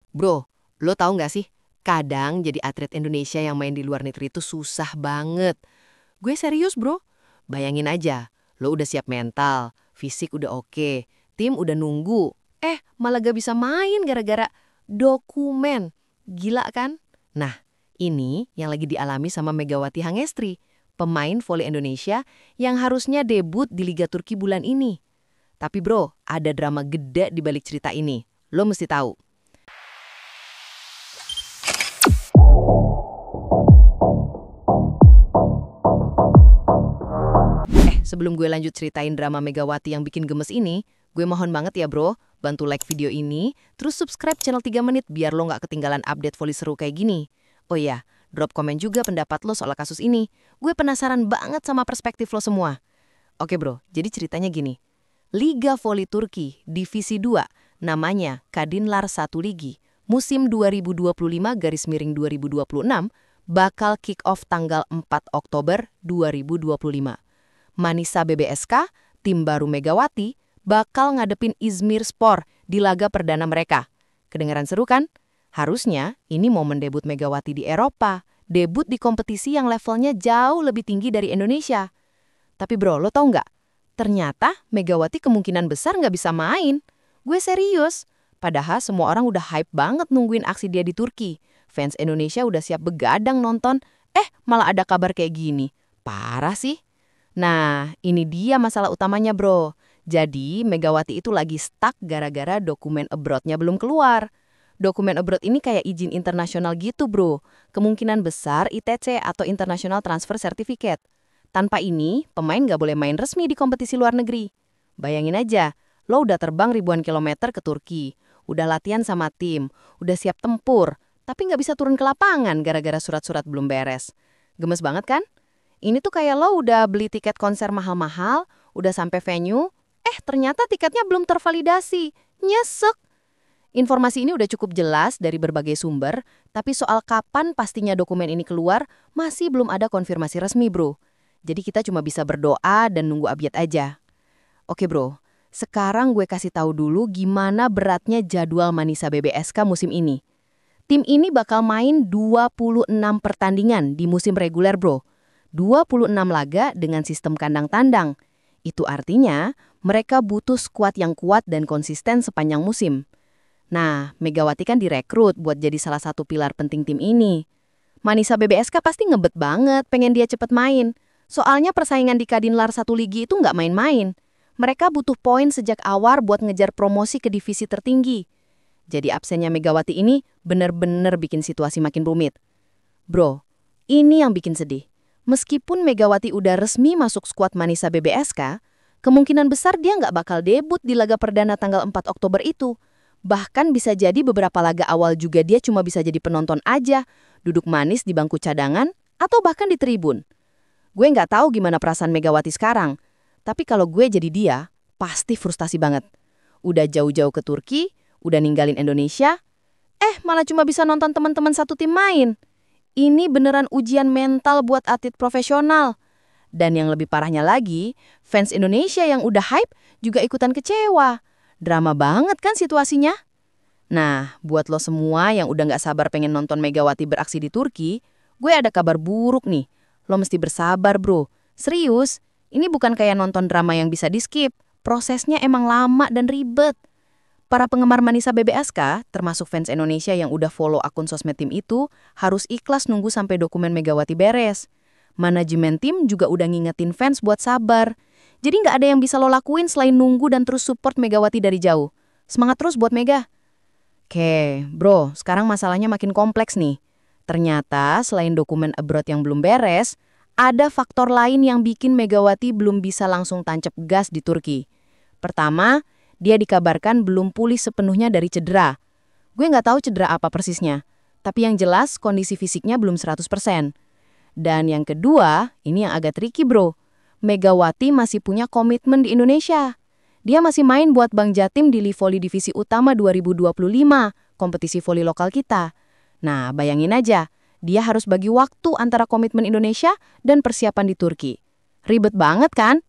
Bro, lo tahu nggak sih? Kadang jadi atlet Indonesia yang main di luar negeri itu susah banget. Gue serius bro. Bayangin aja, lo udah siap mental, fisik udah oke, tim udah nunggu. Malah gak bisa main gara-gara dokumen. Gila kan? Nah, ini yang lagi dialami sama Megawati Hangestri, pemain voli Indonesia yang harusnya debut di Liga Turki bulan ini. Tapi bro, ada drama gede di balik cerita ini. Lo mesti tahu. Sebelum gue lanjut ceritain drama Megawati yang bikin gemes ini, gue mohon banget ya bro, bantu like video ini, terus subscribe channel 3 menit biar lo nggak ketinggalan update voli seru kayak gini. Oh iya, drop komen juga pendapat lo soal kasus ini. Gue penasaran banget sama perspektif lo semua. Oke bro, jadi ceritanya gini. Liga Voli Turki, Divisi 2, namanya Kadinlar 1 Ligi, musim 2025-2026, bakal kick off tanggal 4 Oktober 2025. Manisa BBSK, tim baru Megawati, bakal ngadepin Izmirspor di laga perdana mereka. Kedengaran seru kan? Harusnya ini momen debut Megawati di Eropa, debut di kompetisi yang levelnya jauh lebih tinggi dari Indonesia. Tapi bro, lo tau nggak? Ternyata Megawati kemungkinan besar nggak bisa main. Gue serius. Padahal semua orang udah hype banget nungguin aksi dia di Turki. Fans Indonesia udah siap begadang nonton. Malah ada kabar kayak gini. Parah sih. Nah, ini dia masalah utamanya bro. Jadi, Megawati itu lagi stuck gara-gara dokumen abroad-nya belum keluar. Dokumen abroad ini kayak izin internasional gitu bro. Kemungkinan besar ITC atau International Transfer Certificate. Tanpa ini, pemain nggak boleh main resmi di kompetisi luar negeri. Bayangin aja, lo udah terbang ribuan kilometer ke Turki. Udah latihan sama tim, udah siap tempur. Tapi nggak bisa turun ke lapangan gara-gara surat-surat belum beres. Gemes banget kan? Ini tuh kayak lo udah beli tiket konser mahal-mahal, udah sampai venue, ternyata tiketnya belum tervalidasi. Nyesek. Informasi ini udah cukup jelas dari berbagai sumber, tapi soal kapan pastinya dokumen ini keluar, masih belum ada konfirmasi resmi bro. Jadi kita cuma bisa berdoa dan nunggu update aja. Oke bro, sekarang gue kasih tahu dulu gimana beratnya jadwal Manisa BBSK musim ini. Tim ini bakal main 26 pertandingan di musim reguler bro. 26 laga dengan sistem kandang tandang. Itu artinya mereka butuh skuad yang kuat dan konsisten sepanjang musim. Nah, Megawati kan direkrut buat jadi salah satu pilar penting tim ini. Manisa BBSK pasti ngebet banget pengen dia cepet main. Soalnya persaingan di Kadinlar 1 Ligi itu nggak main-main. Mereka butuh poin sejak awal buat ngejar promosi ke divisi tertinggi. Jadi absennya Megawati ini bener-bener bikin situasi makin rumit. Bro, ini yang bikin sedih. Meskipun Megawati udah resmi masuk skuad Manisa BBSK, kemungkinan besar dia nggak bakal debut di laga perdana tanggal 4 Oktober itu. Bahkan bisa jadi beberapa laga awal juga dia cuma bisa jadi penonton aja, duduk manis di bangku cadangan, atau bahkan di tribun. Gue nggak tahu gimana perasaan Megawati sekarang, tapi kalau gue jadi dia, pasti frustasi banget. Udah jauh-jauh ke Turki, udah ninggalin Indonesia, malah cuma bisa nonton teman-teman satu tim main. Ini beneran ujian mental buat atlet profesional. Dan yang lebih parahnya lagi, fans Indonesia yang udah hype juga ikutan kecewa. Drama banget kan situasinya? Nah, buat lo semua yang udah nggak sabar pengen nonton Megawati beraksi di Turki, gue ada kabar buruk nih. Lo mesti bersabar bro. Serius, ini bukan kayak nonton drama yang bisa di-skip. Prosesnya emang lama dan ribet. Para penggemar Manisa BBSK, termasuk fans Indonesia yang udah follow akun sosmed tim itu, harus ikhlas nunggu sampai dokumen Megawati beres. Manajemen tim juga udah ngingetin fans buat sabar. Jadi nggak ada yang bisa lo lakuin selain nunggu dan terus support Megawati dari jauh. Semangat terus buat Mega. Oke, bro, sekarang masalahnya makin kompleks nih. Ternyata selain dokumen abroad yang belum beres, ada faktor lain yang bikin Megawati belum bisa langsung tancap gas di Turki. Pertama, dia dikabarkan belum pulih sepenuhnya dari cedera. Gue nggak tahu cedera apa persisnya, tapi yang jelas kondisi fisiknya belum 100%. Dan yang kedua, ini yang agak tricky bro. Megawati masih punya komitmen di Indonesia. Dia masih main buat Bank Jatim di Livoli Divisi Utama 2025, kompetisi voli lokal kita. Nah, bayangin aja, dia harus bagi waktu antara komitmen Indonesia dan persiapan di Turki. Ribet banget kan?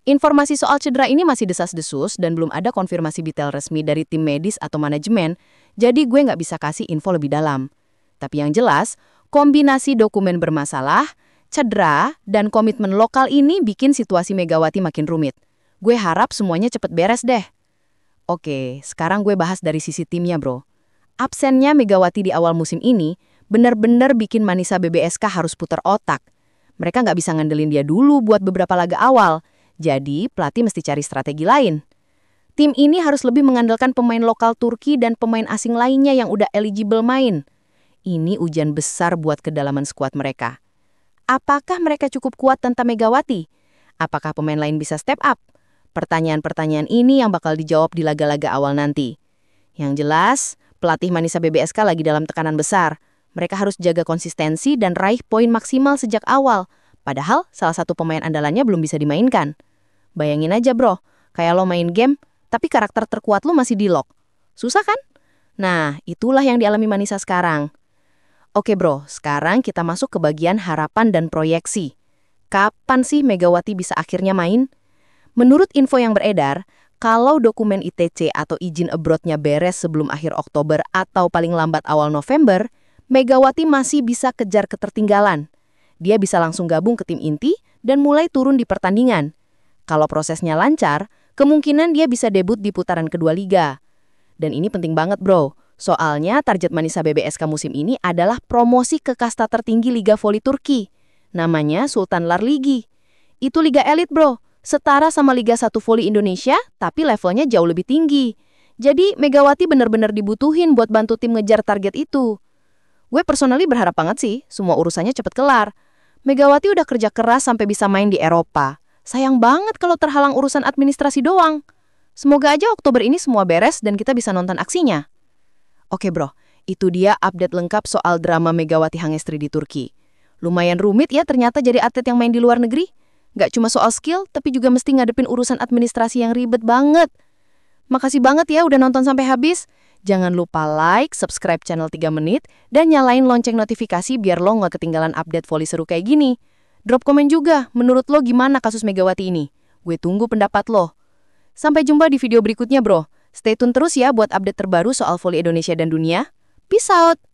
Informasi soal cedera ini masih desas-desus dan belum ada konfirmasi detail resmi dari tim medis atau manajemen. jadi gue nggak bisa kasih info lebih dalam. Tapi yang jelas, kombinasi dokumen bermasalah, cedera, dan komitmen lokal ini bikin situasi Megawati makin rumit. Gue harap semuanya cepet beres deh. Oke, sekarang gue bahas dari sisi timnya, bro. Absennya Megawati di awal musim ini benar-benar bikin Manisa BBSK harus putar otak. Mereka nggak bisa ngandelin dia dulu buat beberapa laga awal, jadi pelatih mesti cari strategi lain. Tim ini harus lebih mengandalkan pemain lokal Turki dan pemain asing lainnya yang udah eligible main. Ini ujian besar buat kedalaman skuad mereka. Apakah mereka cukup kuat tanpa Megawati? Apakah pemain lain bisa step up? Pertanyaan-pertanyaan ini yang bakal dijawab di laga-laga awal nanti. Yang jelas, pelatih Manisa BBSK lagi dalam tekanan besar. Mereka harus jaga konsistensi dan raih poin maksimal sejak awal. Padahal salah satu pemain andalannya belum bisa dimainkan. Bayangin aja bro, kayak lo main game, tapi karakter terkuat lo masih di lock. Susah kan? Nah, itulah yang dialami Manisa sekarang. Oke bro, sekarang kita masuk ke bagian harapan dan proyeksi. Kapan sih Megawati bisa akhirnya main? Menurut info yang beredar, kalau dokumen ITC atau izin abroad-nya beres sebelum akhir Oktober atau paling lambat awal November, Megawati masih bisa kejar ketertinggalan. Dia bisa langsung gabung ke tim inti dan mulai turun di pertandingan. Kalau prosesnya lancar, kemungkinan dia bisa debut di putaran kedua liga. Dan ini penting banget bro, soalnya target Manisa BBSK musim ini adalah promosi ke kasta tertinggi Liga Voli Turki. Namanya Sultan Larligi. Itu liga elit bro, setara sama Liga 1 Voli Indonesia, tapi levelnya jauh lebih tinggi. Jadi Megawati benar-benar dibutuhin buat bantu tim ngejar target itu. Gue personally berharap banget sih, semua urusannya cepet kelar. Megawati udah kerja keras sampai bisa main di Eropa. Sayang banget kalau terhalang urusan administrasi doang. Semoga aja Oktober ini semua beres dan kita bisa nonton aksinya. Oke bro, itu dia update lengkap soal drama Megawati Hangestri di Turki. Lumayan rumit ya ternyata jadi atlet yang main di luar negeri. Gak cuma soal skill, tapi juga mesti ngadepin urusan administrasi yang ribet banget. Makasih banget ya udah nonton sampai habis. Jangan lupa like, subscribe channel 3 menit, dan nyalain lonceng notifikasi biar lo nggak ketinggalan update voli seru kayak gini. Drop komen juga, menurut lo gimana kasus Megawati ini? Gue tunggu pendapat lo. Sampai jumpa di video berikutnya bro. Stay tune terus ya buat update terbaru soal voli Indonesia dan dunia. Peace out!